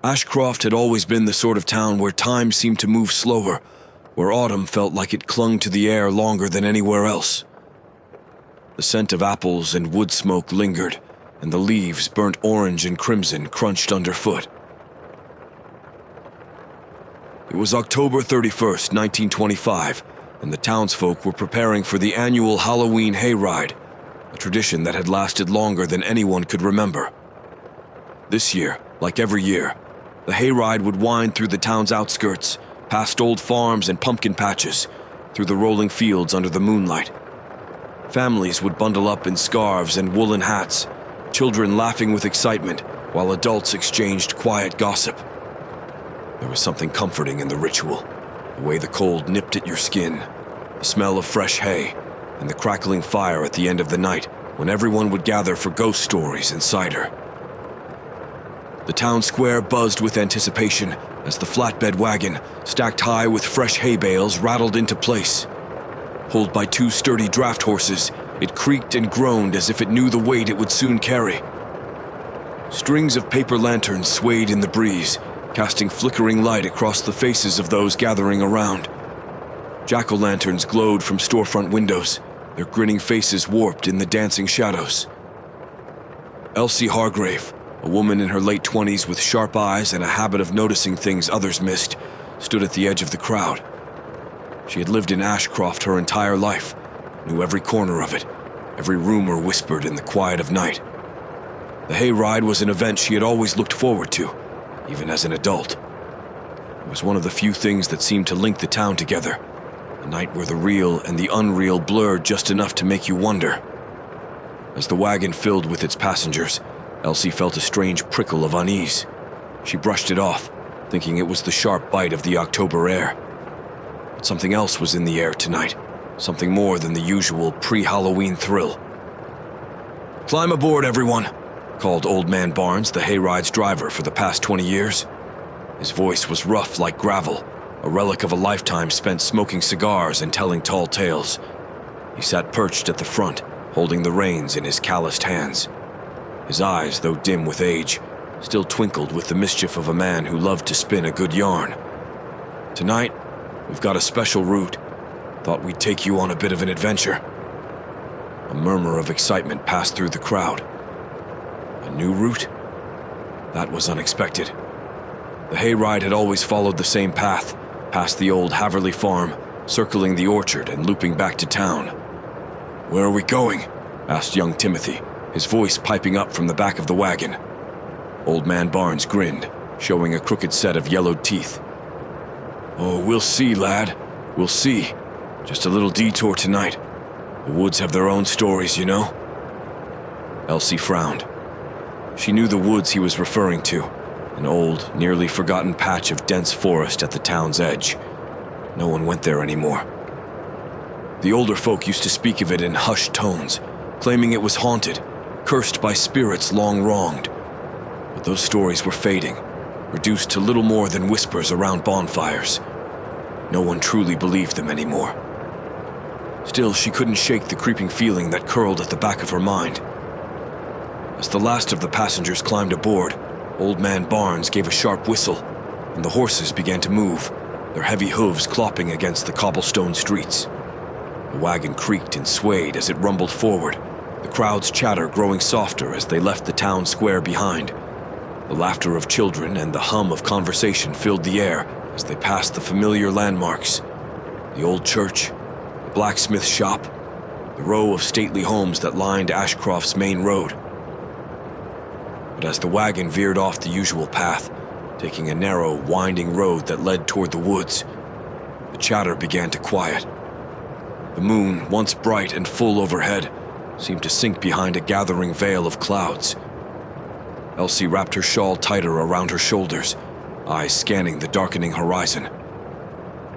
Ashcroft had always been the sort of town where time seemed to move slower, where autumn felt like it clung to the air longer than anywhere else. The scent of apples and wood smoke lingered, and the leaves, burnt orange and crimson, crunched underfoot. It was October 31st, 1925, and the townsfolk were preparing for the annual Halloween Hayride, a tradition that had lasted longer than anyone could remember. This year, like every year, the Hayride would wind through the town's outskirts, past old farms and pumpkin patches, through the rolling fields under the moonlight. Families would bundle up in scarves and woolen hats, children laughing with excitement, while adults exchanged quiet gossip. There was something comforting in the ritual, the way the cold nipped at your skin, the smell of fresh hay, and the crackling fire at the end of the night when everyone would gather for ghost stories and cider. The town square buzzed with anticipation as the flatbed wagon, stacked high with fresh hay bales, rattled into place. Pulled by two sturdy draft horses, it creaked and groaned as if it knew the weight it would soon carry. Strings of paper lanterns swayed in the breeze, casting flickering light across the faces of those gathering around. Jack-o'-lanterns glowed from storefront windows, their grinning faces warped in the dancing shadows. Elsie Hargrave, a woman in her late 20s with sharp eyes and a habit of noticing things others missed, stood at the edge of the crowd. She had lived in Ashcroft her entire life, knew every corner of it, every rumor whispered in the quiet of night. The Hayride was an event she had always looked forward to, even as an adult. It was one of the few things that seemed to link the town together, a night where the real and the unreal blurred just enough to make you wonder. As the wagon filled with its passengers, Elsie felt a strange prickle of unease. She brushed it off, thinking it was the sharp bite of the October air. But something else was in the air tonight, something more than the usual pre-Halloween thrill. "Climb aboard, everyone," called Old Man Barnes, the Hayride's driver for the past 20 years. His voice was rough like gravel, a relic of a lifetime spent smoking cigars and telling tall tales. He sat perched at the front, holding the reins in his calloused hands. His eyes, though dim with age, still twinkled with the mischief of a man who loved to spin a good yarn. "Tonight, we've got a special route. Thought we'd take you on a bit of an adventure." A murmur of excitement passed through the crowd. A new route? That was unexpected. The Hayride had always followed the same path, past the old Haverley farm, circling the orchard and looping back to town. "Where are we going?" asked young Timothy, his voice piping up from the back of the wagon. Old Man Barnes grinned, showing a crooked set of yellowed teeth. "Oh, we'll see, lad. We'll see. Just a little detour tonight. The woods have their own stories, you know." Elsie frowned. She knew the woods he was referring to, an old, nearly forgotten patch of dense forest at the town's edge. No one went there anymore. The older folk used to speak of it in hushed tones, claiming it was haunted, cursed by spirits long wronged. But those stories were fading, reduced to little more than whispers around bonfires. No one truly believed them anymore. Still, she couldn't shake the creeping feeling that curled at the back of her mind. As the last of the passengers climbed aboard, Old Man Barnes gave a sharp whistle, and the horses began to move, their heavy hooves clopping against the cobblestone streets. The wagon creaked and swayed as it rumbled forward, the crowd's chatter growing softer as they left the town square behind. The laughter of children and the hum of conversation filled the air as they passed the familiar landmarks: the old church, the blacksmith shop, the row of stately homes that lined Ashcroft's main road. But as the wagon veered off the usual path, taking a narrow, winding road that led toward the woods, the chatter began to quiet. The moon, once bright and full overhead, seemed to sink behind a gathering veil of clouds. Elsie wrapped her shawl tighter around her shoulders, eyes scanning the darkening horizon.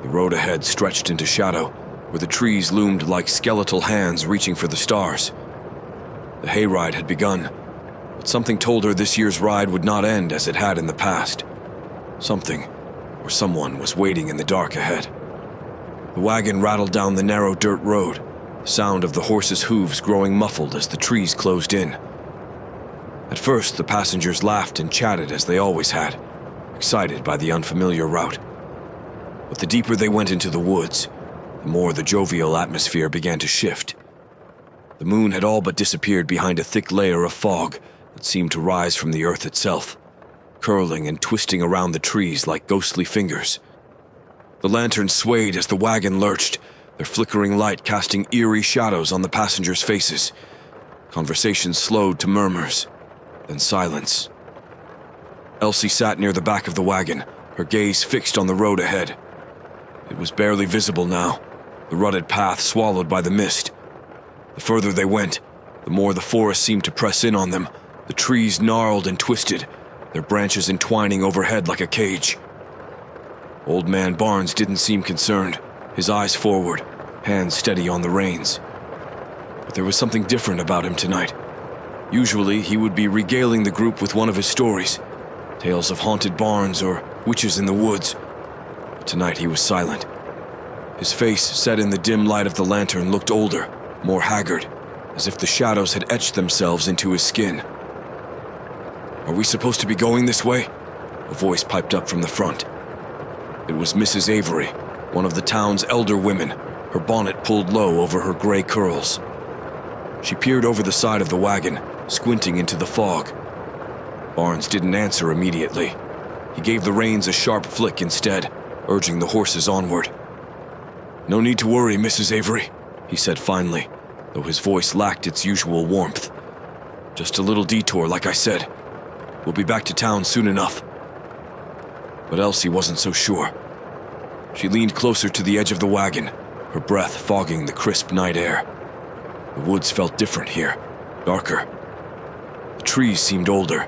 The road ahead stretched into shadow, where the trees loomed like skeletal hands reaching for the stars. The hayride had begun, but something told her this year's ride would not end as it had in the past. Something, or someone, was waiting in the dark ahead. The wagon rattled down the narrow dirt road, the sound of the horses' hooves growing muffled as the trees closed in. At first, the passengers laughed and chatted as they always had, excited by the unfamiliar route. But the deeper they went into the woods, the more the jovial atmosphere began to shift. The moon had all but disappeared behind a thick layer of fog that seemed to rise from the earth itself, curling and twisting around the trees like ghostly fingers. The lanterns swayed as the wagon lurched, their flickering light casting eerie shadows on the passengers' faces. Conversation slowed to murmurs, then silence. Elsie sat near the back of the wagon, her gaze fixed on the road ahead. It was barely visible now, the rutted path swallowed by the mist. The further they went, the more the forest seemed to press in on them, the trees gnarled and twisted, their branches entwining overhead like a cage. Old Man Barnes didn't seem concerned, his eyes forward, hands steady on the reins. But there was something different about him tonight. Usually, he would be regaling the group with one of his stories, tales of haunted barns or witches in the woods. But tonight he was silent. His face, set in the dim light of the lantern, looked older, more haggard, as if the shadows had etched themselves into his skin. "Are we supposed to be going this way?" A voice piped up from the front. It was Mrs. Avery, one of the town's elder women, her bonnet pulled low over her gray curls. She peered over the side of the wagon, squinting into the fog. Barnes didn't answer immediately. He gave the reins a sharp flick instead, urging the horses onward. "No need to worry, Mrs. Avery," he said finally, though his voice lacked its usual warmth. "Just a little detour, like I said. We'll be back to town soon enough." But Elsie wasn't so sure. She leaned closer to the edge of the wagon, her breath fogging the crisp night air. The woods felt different here, darker. The trees seemed older,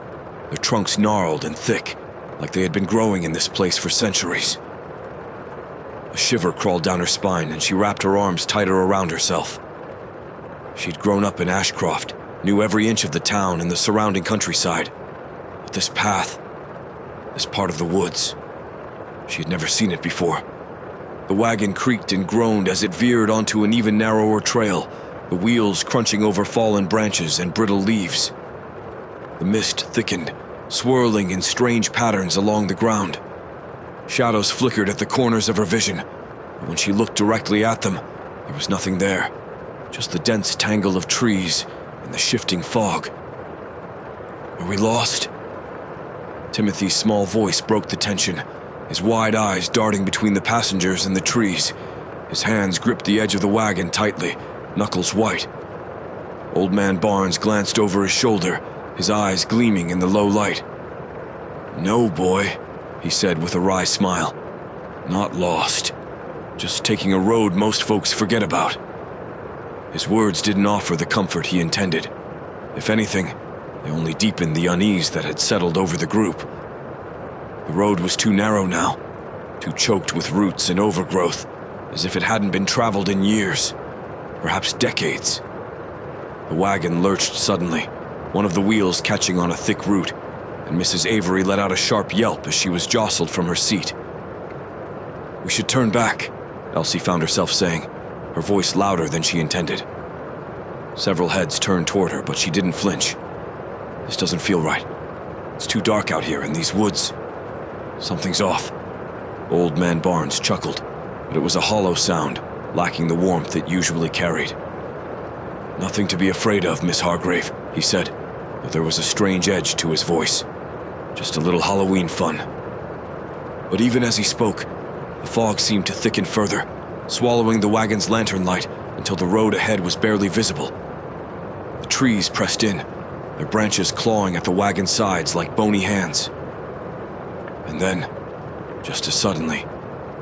their trunks gnarled and thick, like they had been growing in this place for centuries. A shiver crawled down her spine and she wrapped her arms tighter around herself. She'd grown up in Ashcroft, knew every inch of the town and the surrounding countryside. But this path, this part of the woods, she had never seen it before. The wagon creaked and groaned as it veered onto an even narrower trail, the wheels crunching over fallen branches and brittle leaves. The mist thickened, swirling in strange patterns along the ground. Shadows flickered at the corners of her vision, but when she looked directly at them, there was nothing there, just the dense tangle of trees and the shifting fog. "Are we lost?" Timothy's small voice broke the tension, his wide eyes darting between the passengers and the trees. His hands gripped the edge of the wagon tightly, knuckles white. Old Man Barnes glanced over his shoulder, his eyes gleaming in the low light. "No, boy," he said with a wry smile. "Not lost. Just taking a road most folks forget about." His words didn't offer the comfort he intended. If anything, they only deepened the unease that had settled over the group. The road was too narrow now, too choked with roots and overgrowth, as if it hadn't been traveled in years, perhaps decades. The wagon lurched suddenly, one of the wheels catching on a thick root, and Mrs. Avery let out a sharp yelp as she was jostled from her seat. "We should turn back," Elsie found herself saying, her voice louder than she intended. Several heads turned toward her, but she didn't flinch. "This doesn't feel right. It's too dark out here in these woods. Something's off." Old Man Barnes chuckled, but it was a hollow sound, lacking the warmth it usually carried. "Nothing to be afraid of, Miss Hargrave," he said, but there was a strange edge to his voice. "Just a little Halloween fun." But even as he spoke, the fog seemed to thicken further, swallowing the wagon's lantern light until the road ahead was barely visible. The trees pressed in, their branches clawing at the wagon's sides like bony hands. And then, just as suddenly,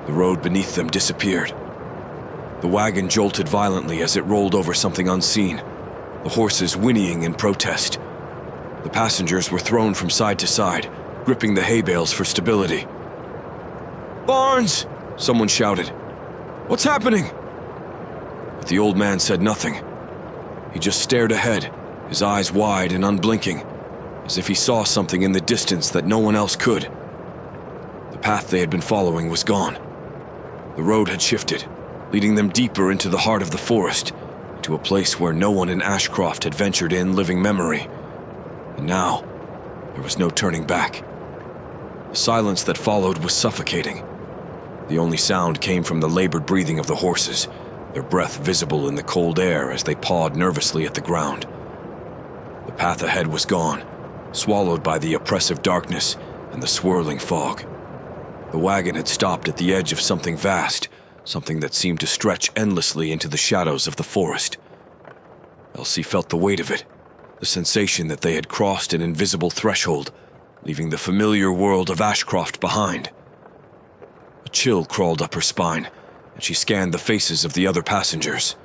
the road beneath them disappeared. The wagon jolted violently as it rolled over something unseen, the horses whinnying in protest. The passengers were thrown from side to side, gripping the hay bales for stability. "Barnes!" someone shouted. "What's happening?" But the old man said nothing. He just stared ahead, his eyes wide and unblinking, as if he saw something in the distance that no one else could. The path they had been following was gone. The road had shifted, leading them deeper into the heart of the forest, to a place where no one in Ashcroft had ventured in living memory. And now, there was no turning back. The silence that followed was suffocating. The only sound came from the labored breathing of the horses, their breath visible in the cold air as they pawed nervously at the ground. The path ahead was gone, swallowed by the oppressive darkness and the swirling fog. The wagon had stopped at the edge of something vast, something that seemed to stretch endlessly into the shadows of the forest. Elsie felt the weight of it, the sensation that they had crossed an invisible threshold, leaving the familiar world of Ashcroft behind. A chill crawled up her spine, and she scanned the faces of the other passengers.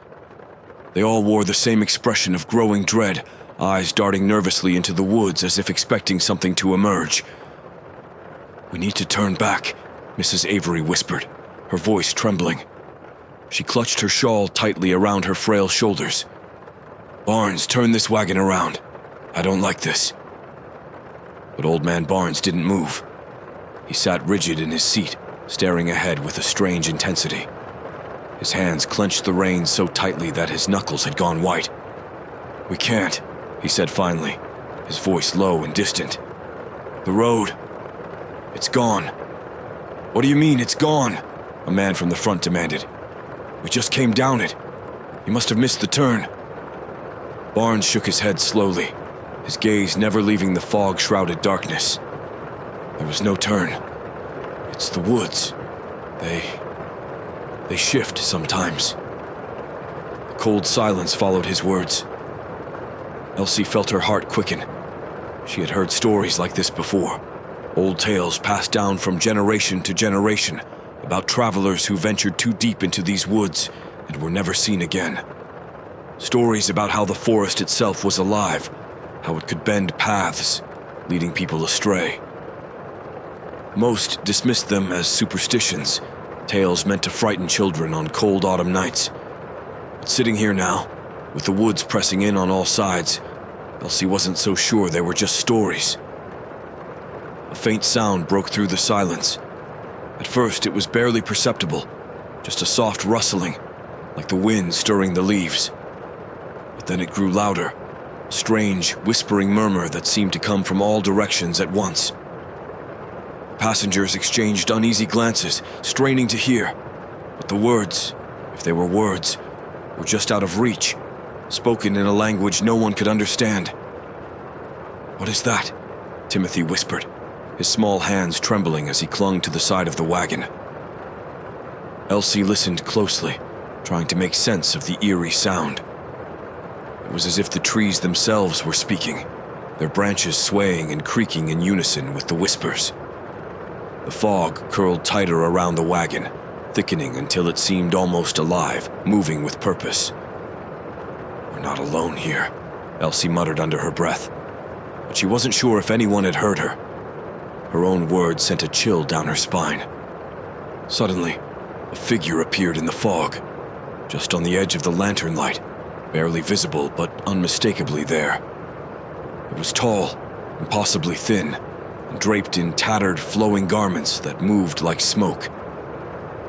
They all wore the same expression of growing dread, eyes darting nervously into the woods as if expecting something to emerge. "We need to turn back," Mrs. Avery whispered, her voice trembling. She clutched her shawl tightly around her frail shoulders. "Barnes, turn this wagon around. I don't like this." But Old Man Barnes didn't move. He sat rigid in his seat, staring ahead with a strange intensity. His hands clenched the reins so tightly that his knuckles had gone white. "We can't," he said finally, his voice low and distant. "The road, it's gone." "What do you mean, it's gone?" a man from the front demanded. "We just came down it. You must have missed the turn." Barnes shook his head slowly, his gaze never leaving the fog-shrouded darkness. "There was no turn. It's the woods. They shift sometimes." The cold silence followed his words. Elsie felt her heart quicken. She had heard stories like this before, old tales passed down from generation to generation about travelers who ventured too deep into these woods and were never seen again. Stories about how the forest itself was alive, how it could bend paths, leading people astray. Most dismissed them as superstitions, tales meant to frighten children on cold autumn nights. But sitting here now, with the woods pressing in on all sides, Elsie wasn't so sure they were just stories. A faint sound broke through the silence. At first, it was barely perceptible, just a soft rustling, like the wind stirring the leaves. But then it grew louder, a strange, whispering murmur that seemed to come from all directions at once. Passengers exchanged uneasy glances, straining to hear, but the words, if they were words, were just out of reach, spoken in a language no one could understand. "What is that?" Timothy whispered, his small hands trembling as he clung to the side of the wagon. Elsie listened closely, trying to make sense of the eerie sound. It was as if the trees themselves were speaking, their branches swaying and creaking in unison with the whispers. The fog curled tighter around the wagon, thickening until it seemed almost alive, moving with purpose. "We're not alone here," Elsie muttered under her breath, but she wasn't sure if anyone had heard her. Her own words sent a chill down her spine. Suddenly, a figure appeared in the fog, just on the edge of the lantern light, barely visible but unmistakably there. It was tall, impossibly thin, and draped in tattered, flowing garments that moved like smoke.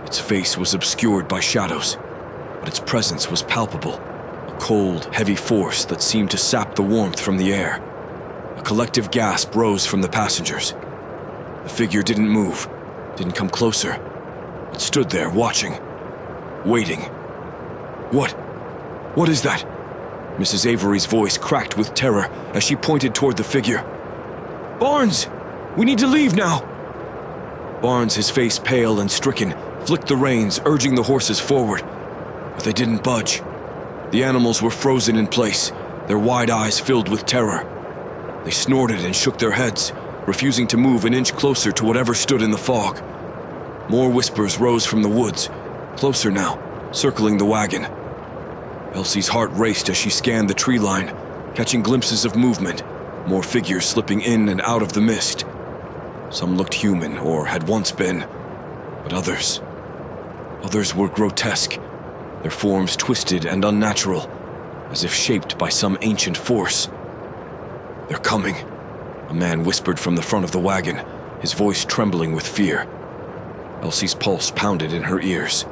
Its face was obscured by shadows, but its presence was palpable, a cold, heavy force that seemed to sap the warmth from the air. A collective gasp rose from the passengers. The figure didn't move, didn't come closer, but stood there watching, waiting. What is that?" Mrs. Avery's voice cracked with terror as she pointed toward the figure. "Barnes! We need to leave now!" Barnes, his face pale and stricken, flicked the reins, urging the horses forward. But they didn't budge. The animals were frozen in place, their wide eyes filled with terror. They snorted and shook their heads, refusing to move an inch closer to whatever stood in the fog. More whispers rose from the woods, closer now, circling the wagon. Elsie's heart raced as she scanned the tree line, catching glimpses of movement, more figures slipping in and out of the mist. Some looked human, or had once been, but others were grotesque, their forms twisted and unnatural, as if shaped by some ancient force. "They're coming," a man whispered from the front of the wagon, his voice trembling with fear. Elsie's pulse pounded in her ears.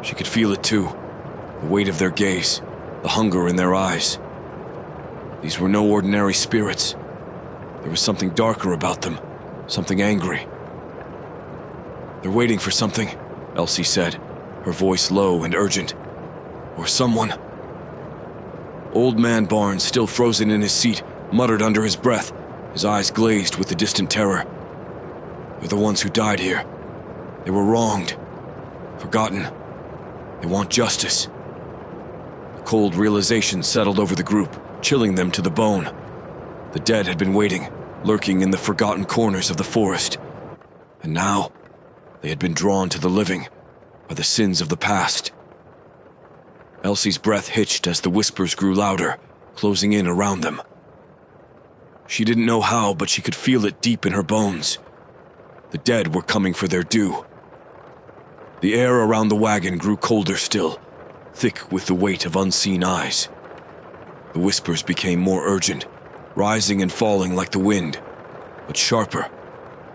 She could feel it too, the weight of their gaze, the hunger in their eyes. These were no ordinary spirits. There was something darker about them, something angry. "They're waiting for something," Elsie said, her voice low and urgent. "Or someone." Old Man Barnes, still frozen in his seat, muttered under his breath, his eyes glazed with the distant terror. "They're the ones who died here. They were wronged, forgotten. They want justice." A cold realization settled over the group, chilling them to the bone. The dead had been waiting, lurking in the forgotten corners of the forest. And now, they had been drawn to the living by the sins of the past. Elsie's breath hitched as the whispers grew louder, closing in around them. She didn't know how, but she could feel it deep in her bones. The dead were coming for their due. The air around the wagon grew colder still, thick with the weight of unseen eyes. The whispers became more urgent, rising and falling like the wind, but sharper,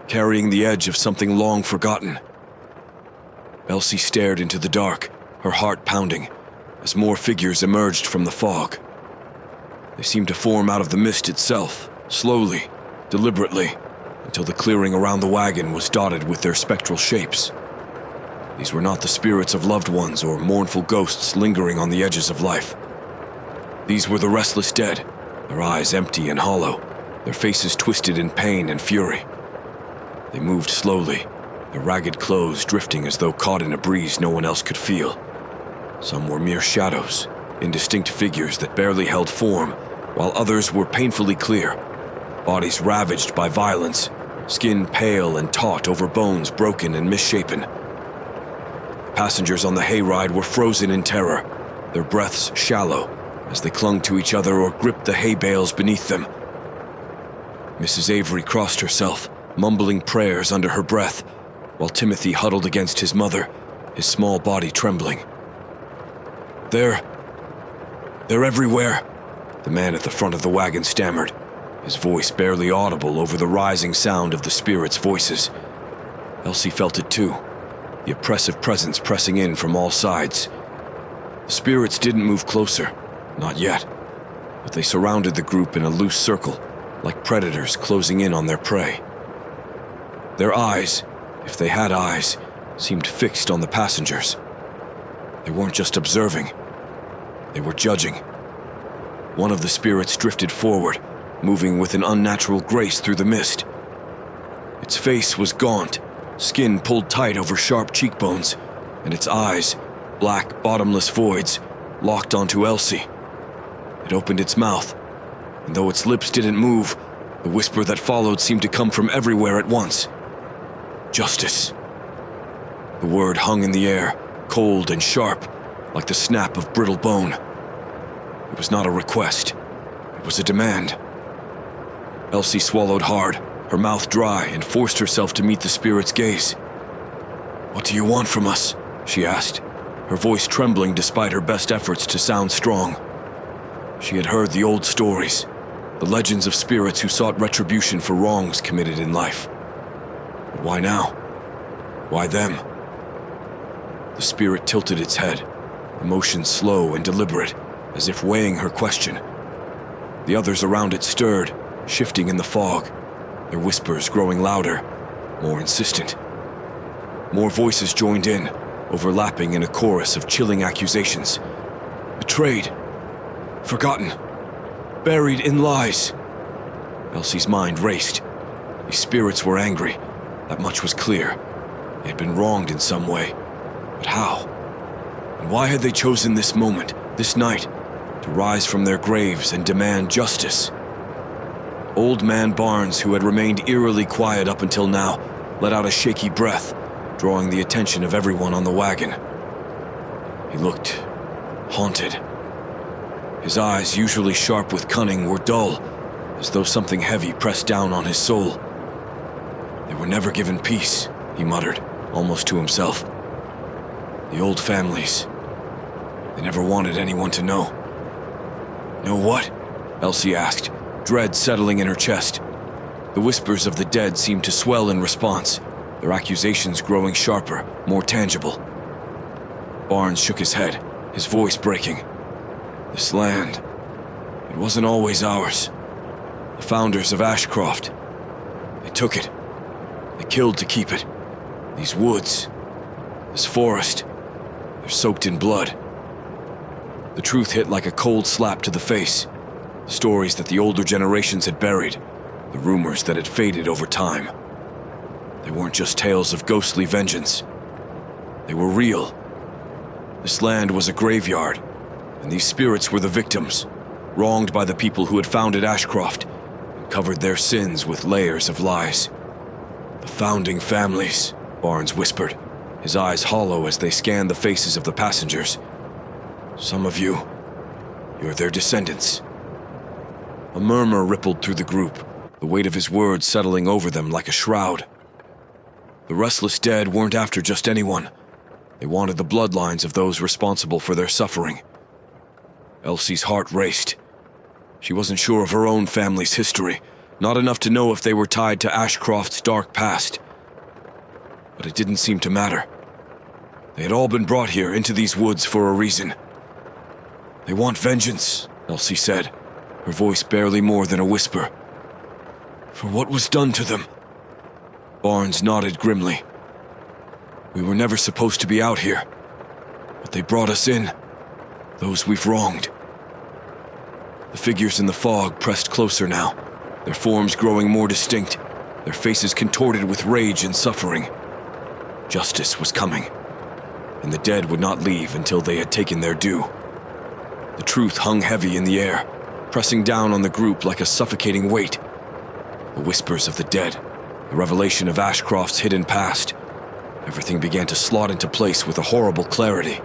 carrying the edge of something long forgotten. Elsie stared into the dark, her heart pounding, as more figures emerged from the fog. They seemed to form out of the mist itself, slowly, deliberately, until the clearing around the wagon was dotted with their spectral shapes. These were not the spirits of loved ones or mournful ghosts lingering on the edges of life. These were the restless dead, their eyes empty and hollow, their faces twisted in pain and fury. They moved slowly, their ragged clothes drifting as though caught in a breeze no one else could feel. Some were mere shadows, indistinct figures that barely held form, while others were painfully clear, bodies ravaged by violence, skin pale and taut over bones broken and misshapen. The passengers on the hayride were frozen in terror, their breaths shallow as they clung to each other or gripped the hay bales beneath them. Mrs. Avery crossed herself, mumbling prayers under her breath, while Timothy huddled against his mother, his small body trembling. They're everywhere," the man at the front of the wagon stammered, his voice barely audible over the rising sound of the spirits' voices. Elsie felt it too, the oppressive presence pressing in from all sides. The spirits didn't move closer, not yet, but they surrounded the group in a loose circle, like predators closing in on their prey. Their eyes, if they had eyes, seemed fixed on the passengers. They weren't just observing, they were judging. One of the spirits drifted forward, moving with an unnatural grace through the mist. Its face was gaunt, skin pulled tight over sharp cheekbones, and its eyes, black, bottomless voids, locked onto Elsie. It opened its mouth, and though its lips didn't move, the whisper that followed seemed to come from everywhere at once. "Justice." The word hung in the air, cold and sharp, like the snap of brittle bone. It was not a request. It was a demand. Elsie swallowed hard, her mouth dry, and forced herself to meet the spirit's gaze. "What do you want from us?" she asked, her voice trembling despite her best efforts to sound strong. She had heard the old stories, the legends of spirits who sought retribution for wrongs committed in life. But why now? Why them? The spirit tilted its head, emotion slow and deliberate, as if weighing her question. The others around it stirred, shifting in the fog, their whispers growing louder, more insistent. More voices joined in, overlapping in a chorus of chilling accusations. Betrayed. Forgotten. Buried in lies. Elsie's mind raced. These spirits were angry. That much was clear. They had been wronged in some way. But how? And why had they chosen this moment, this night, to rise from their graves and demand justice? Old Man Barnes, who had remained eerily quiet up until now, let out a shaky breath, drawing the attention of everyone on the wagon. He looked haunted. His eyes, usually sharp with cunning, were dull, as though something heavy pressed down on his soul. They were never given peace, he muttered, almost to himself. The old families. They never wanted anyone to know. Know what? Elsie asked, dread settling in her chest. The whispers of the dead seemed to swell in response, their accusations growing sharper, more tangible. Barnes shook his head, his voice breaking. This land, it wasn't always ours. The founders of Ashcroft, they took it, They killed to keep it. These woods, this forest, they're soaked in blood. The truth hit like a cold slap to the face. The stories that the older generations had buried, the rumors that had faded over time. They weren't just tales of ghostly vengeance. They were real. This land was a graveyard, and these spirits were the victims, wronged by the people who had founded Ashcroft and covered their sins with layers of lies. The founding families, Barnes whispered, his eyes hollow as they scanned the faces of the passengers. Some of you, you're their descendants. A murmur rippled through the group, the weight of his words settling over them like a shroud. The restless dead weren't after just anyone. They wanted the bloodlines of those responsible for their suffering. Elsie's heart raced. She wasn't sure of her own family's history, not enough to know if they were tied to Ashcroft's dark past. But it didn't seem to matter. They had all been brought here into these woods for a reason. They want vengeance, Elsie said, her voice barely more than a whisper. For what was done to them? Barnes nodded grimly. We were never supposed to be out here, but they brought us in, those we've wronged. The figures in the fog pressed closer now, their forms growing more distinct, their faces contorted with rage and suffering. Justice was coming, and the dead would not leave until they had taken their due. The truth hung heavy in the air, pressing down on the group like a suffocating weight. The whispers of the dead, the revelation of Ashcroft's hidden past. Everything began to slot into place with a horrible clarity.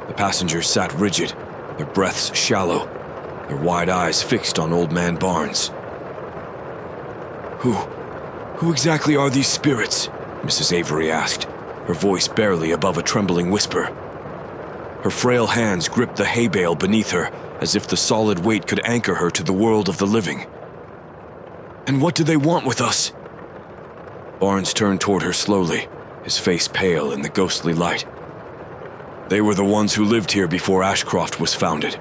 The passengers sat rigid, their breaths shallow, their wide eyes fixed on Old Man Barnes. Who exactly are these spirits? Mrs. Avery asked, her voice barely above a trembling whisper. Her frail hands gripped the hay bale beneath her, as if the solid weight could anchor her to the world of the living. And what do they want with us? Barnes turned toward her slowly, his face pale in the ghostly light. They were the ones who lived here before Ashcroft was founded,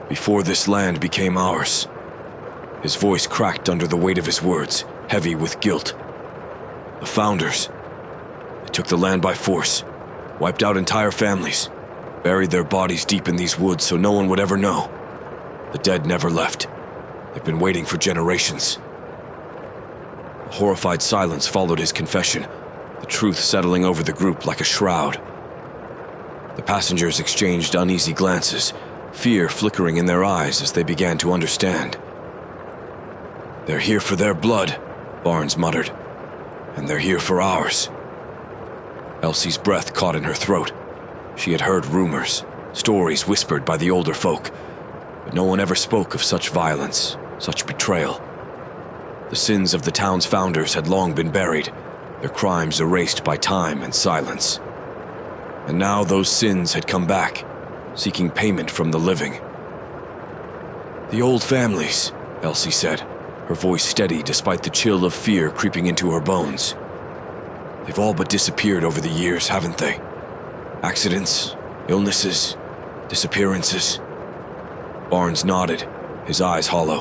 before this land became ours. His voice cracked under the weight of his words, heavy with guilt. The founders. They took the land by force, wiped out entire families, buried their bodies deep in these woods so no one would ever know. The dead never left. They've been waiting for generations. A horrified silence followed his confession, the truth settling over the group like a shroud. The passengers exchanged uneasy glances, fear flickering in their eyes as they began to understand. They're here for their blood, Barnes muttered, and they're here for ours. Elsie's breath caught in her throat. She had heard rumors, stories whispered by the older folk, but no one ever spoke of such violence, such betrayal. The sins of the town's founders had long been buried, their crimes erased by time and silence. And now those sins had come back, seeking payment from the living. The old families, Elsie said, her voice steady despite the chill of fear creeping into her bones. They've all but disappeared over the years, haven't they? Accidents, illnesses, disappearances. Barnes nodded, his eyes hollow.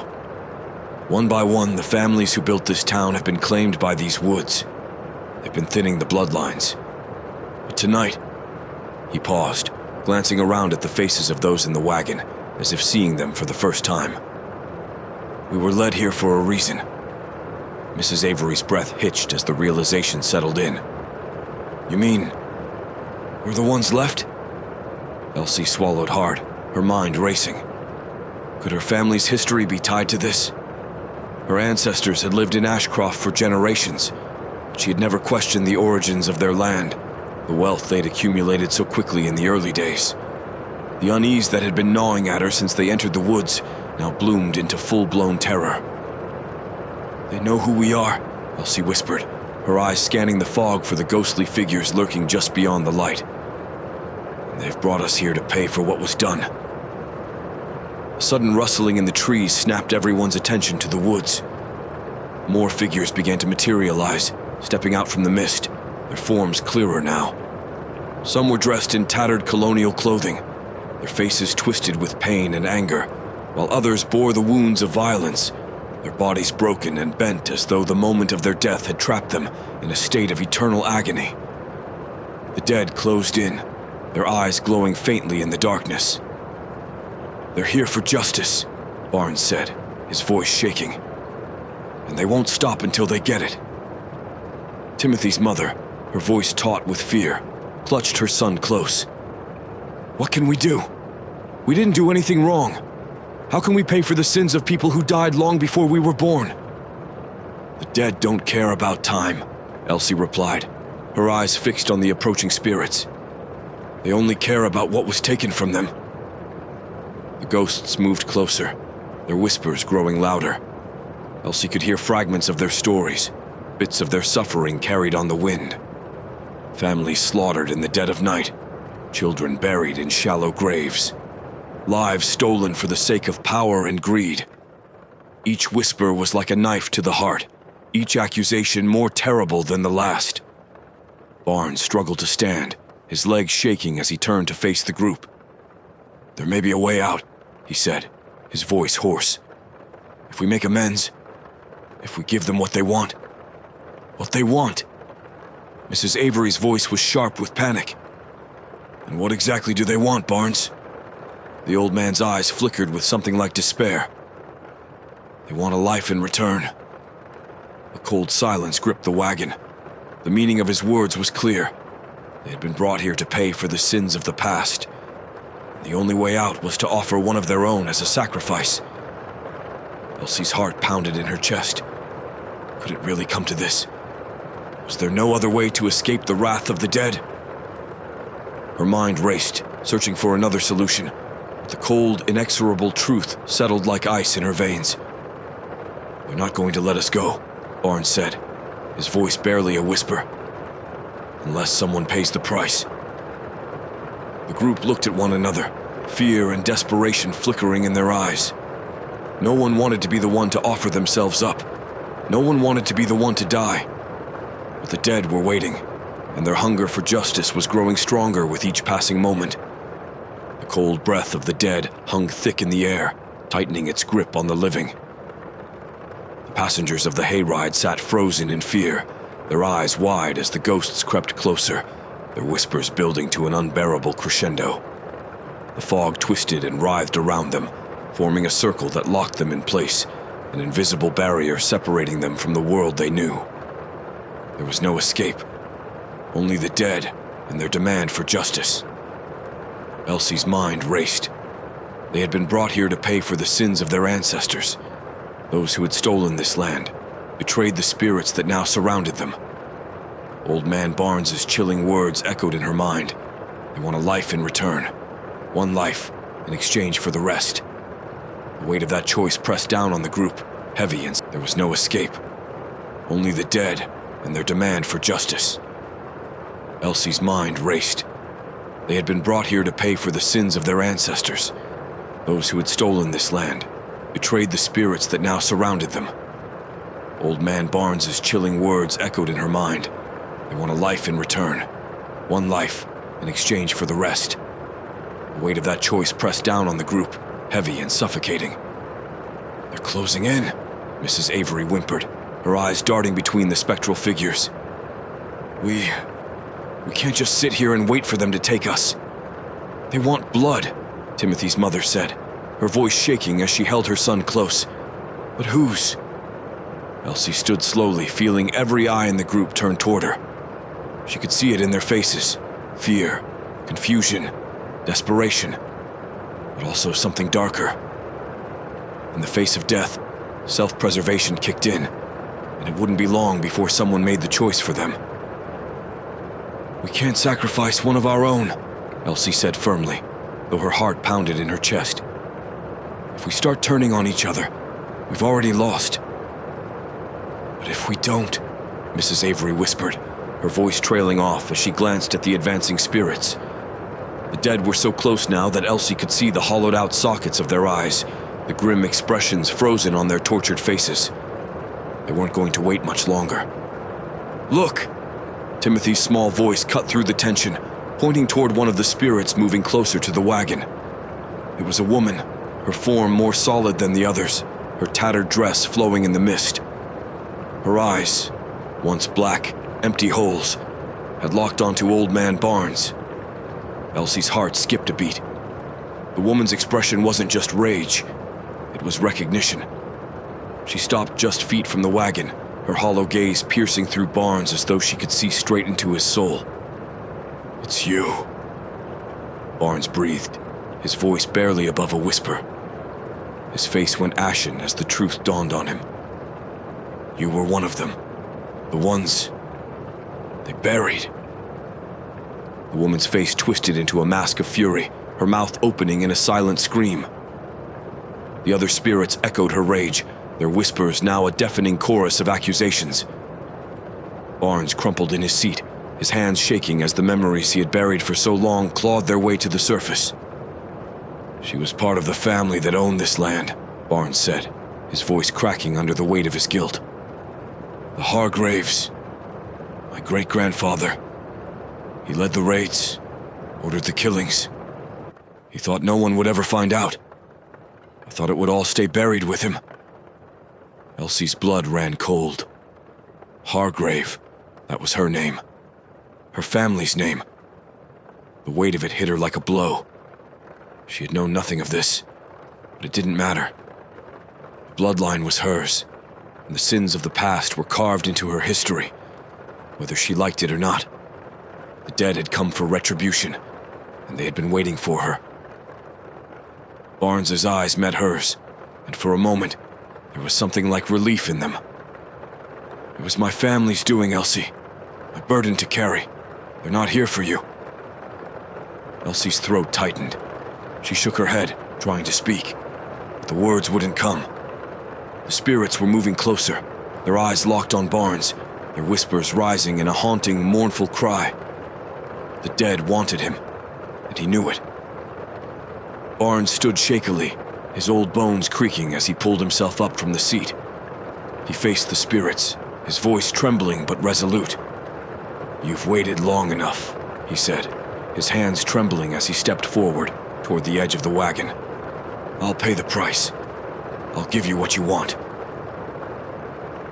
One by one, the families who built this town have been claimed by these woods. They've been thinning the bloodlines. But tonight, he paused, glancing around at the faces of those in the wagon, as if seeing them for the first time. We were led here for a reason. Mrs. Avery's breath hitched as the realization settled in. You mean, we're the ones left? Elsie swallowed hard, her mind racing. Could her family's history be tied to this? Her ancestors had lived in Ashcroft for generations. She had never questioned the origins of their land, the wealth they'd accumulated so quickly in the early days. The unease that had been gnawing at her since they entered the woods now bloomed into full-blown terror. They know who we are, Elsie whispered, her eyes scanning the fog for the ghostly figures lurking just beyond the light. And they've brought us here to pay for what was done. A sudden rustling in the trees snapped everyone's attention to the woods. More figures began to materialize, stepping out from the mist, their forms clearer now. Some were dressed in tattered colonial clothing, their faces twisted with pain and anger, while others bore the wounds of violence, their bodies broken and bent as though the moment of their death had trapped them in a state of eternal agony. The dead closed in, their eyes glowing faintly in the darkness. "They're here for justice," Barnes said, his voice shaking. "And they won't stop until they get it." Timothy's mother, her voice taut with fear, clutched her son close. "What can we do? We didn't do anything wrong. How can we pay for the sins of people who died long before we were born?" "The dead don't care about time," Elsie replied, her eyes fixed on the approaching spirits. "They only care about what was taken from them." The ghosts moved closer, their whispers growing louder. Elsie could hear fragments of their stories, bits of their suffering carried on the wind. Families slaughtered in the dead of night, children buried in shallow graves, lives stolen for the sake of power and greed. Each whisper was like a knife to the heart, each accusation more terrible than the last. Barnes struggled to stand, his legs shaking as he turned to face the group. "There may be a way out," he said, his voice hoarse. "If we make amends, if we give them what they want." "What they want?" Mrs. Avery's voice was sharp with panic. "And what exactly do they want, Barnes?" The old man's eyes flickered with something like despair. "They want a life in return." A cold silence gripped the wagon. The meaning of his words was clear. They had been brought here to pay for the sins of the past. The only way out was to offer one of their own as a sacrifice. Elsie's heart pounded in her chest. Could it really come to this? Was there no other way to escape the wrath of the dead? Her mind raced, searching for another solution. The cold, inexorable truth settled like ice in her veins. "They're not going to let us go," Barnes said, his voice barely a whisper. "Unless someone pays the price." The group looked at one another, fear and desperation flickering in their eyes. No one wanted to be the one to offer themselves up. No one wanted to be the one to die. But the dead were waiting, and their hunger for justice was growing stronger with each passing moment. The cold breath of the dead hung thick in the air, tightening its grip on the living. The passengers of the Hayride sat frozen in fear, their eyes wide as the ghosts crept closer, their whispers building to an unbearable crescendo. The fog twisted and writhed around them, forming a circle that locked them in place, an invisible barrier separating them from the world they knew. There was no escape, only the dead and their demand for justice. Elsie's mind raced. They had been brought here to pay for the sins of their ancestors, those who had stolen this land, betrayed the spirits that now surrounded them. Old Man Barnes's chilling words echoed in her mind. They want a life in return, one life in exchange for the rest. The weight of that choice pressed down on the group, heavy, and there was no escape. Only the dead and their demand for justice. Elsie's mind raced. They had been brought here to pay for the sins of their ancestors, those who had stolen this land, betrayed the spirits that now surrounded them. Old Man Barnes's chilling words echoed in her mind. They want a life in return, one life in exchange for the rest. The weight of that choice pressed down on the group, heavy and suffocating. "They're closing in," Mrs. Avery whimpered, her eyes darting between the spectral figures. We can't just sit here and wait for them to take us." "They want blood," Timothy's mother said, her voice shaking as she held her son close. "But whose?" Elsie stood slowly, feeling every eye in the group turn toward her. She could see it in their faces: fear, confusion, desperation, but also something darker. In the face of death, self-preservation kicked in, and it wouldn't be long before someone made the choice for them. "We can't sacrifice one of our own," Elsie said firmly, though her heart pounded in her chest. "If we start turning on each other, we've already lost." "But if we don't," Mrs. Avery whispered, her voice trailing off as she glanced at the advancing spirits. The dead were so close now that Elsie could see the hollowed-out sockets of their eyes, the grim expressions frozen on their tortured faces. They weren't going to wait much longer. "Look!" Timothy's small voice cut through the tension, pointing toward one of the spirits moving closer to the wagon. It was a woman, her form more solid than the others, her tattered dress flowing in the mist. Her eyes, once black, empty holes, had locked onto Old Man Barnes. Elsie's heart skipped a beat. The woman's expression wasn't just rage, it was recognition. She stopped just feet from the wagon, her hollow gaze piercing through Barnes as though she could see straight into his soul. "It's you," Barnes breathed, his voice barely above a whisper. His face went ashen as the truth dawned on him. "You were one of them. The ones they buried." The woman's face twisted into a mask of fury, her mouth opening in a silent scream. The other spirits echoed her rage, their whispers now a deafening chorus of accusations. Barnes crumpled in his seat, his hands shaking as the memories he had buried for so long clawed their way to the surface. "She was part of the family that owned this land," Barnes said, his voice cracking under the weight of his guilt. "The Hargraves, my great-grandfather. He led the raids, ordered the killings. He thought no one would ever find out. I thought it would all stay buried with him." Elsie's blood ran cold. Hargrave, that was her name. Her family's name. The weight of it hit her like a blow. She had known nothing of this, but it didn't matter. The bloodline was hers, and the sins of the past were carved into her history, whether she liked it or not. The dead had come for retribution, and they had been waiting for her. Barnes's eyes met hers, and for a moment, there was something like relief in them. "It was my family's doing, Elsie. A burden to carry. They're not here for you." Elsie's throat tightened. She shook her head, trying to speak, but the words wouldn't come. The spirits were moving closer, their eyes locked on Barnes, their whispers rising in a haunting, mournful cry. The dead wanted him, and he knew it. Barnes stood shakily, his old bones creaking as he pulled himself up from the seat. He faced the spirits, his voice trembling but resolute. "You've waited long enough," he said, his hands trembling as he stepped forward toward the edge of the wagon. "I'll pay the price. I'll give you what you want."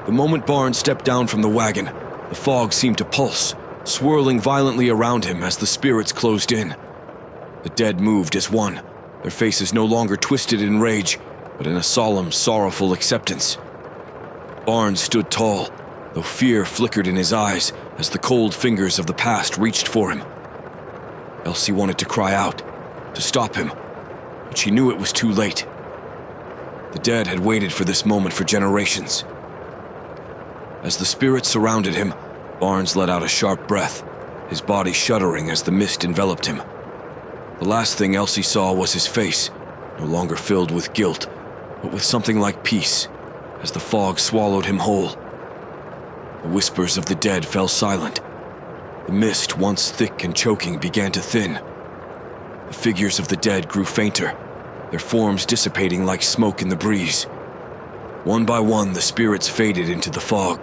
The moment Barnes stepped down from the wagon, the fog seemed to pulse, swirling violently around him as the spirits closed in. The dead moved as one, their faces no longer twisted in rage, but in a solemn, sorrowful acceptance. Barnes stood tall, though fear flickered in his eyes as the cold fingers of the past reached for him. Elsie wanted to cry out, to stop him, but she knew it was too late. The dead had waited for this moment for generations. As the spirits surrounded him, Barnes let out a sharp breath, his body shuddering as the mist enveloped him. The last thing Elsie saw was his face, no longer filled with guilt, but with something like peace, as the fog swallowed him whole. The whispers of the dead fell silent. The mist, once thick and choking, began to thin. The figures of the dead grew fainter, their forms dissipating like smoke in the breeze. One by one, the spirits faded into the fog,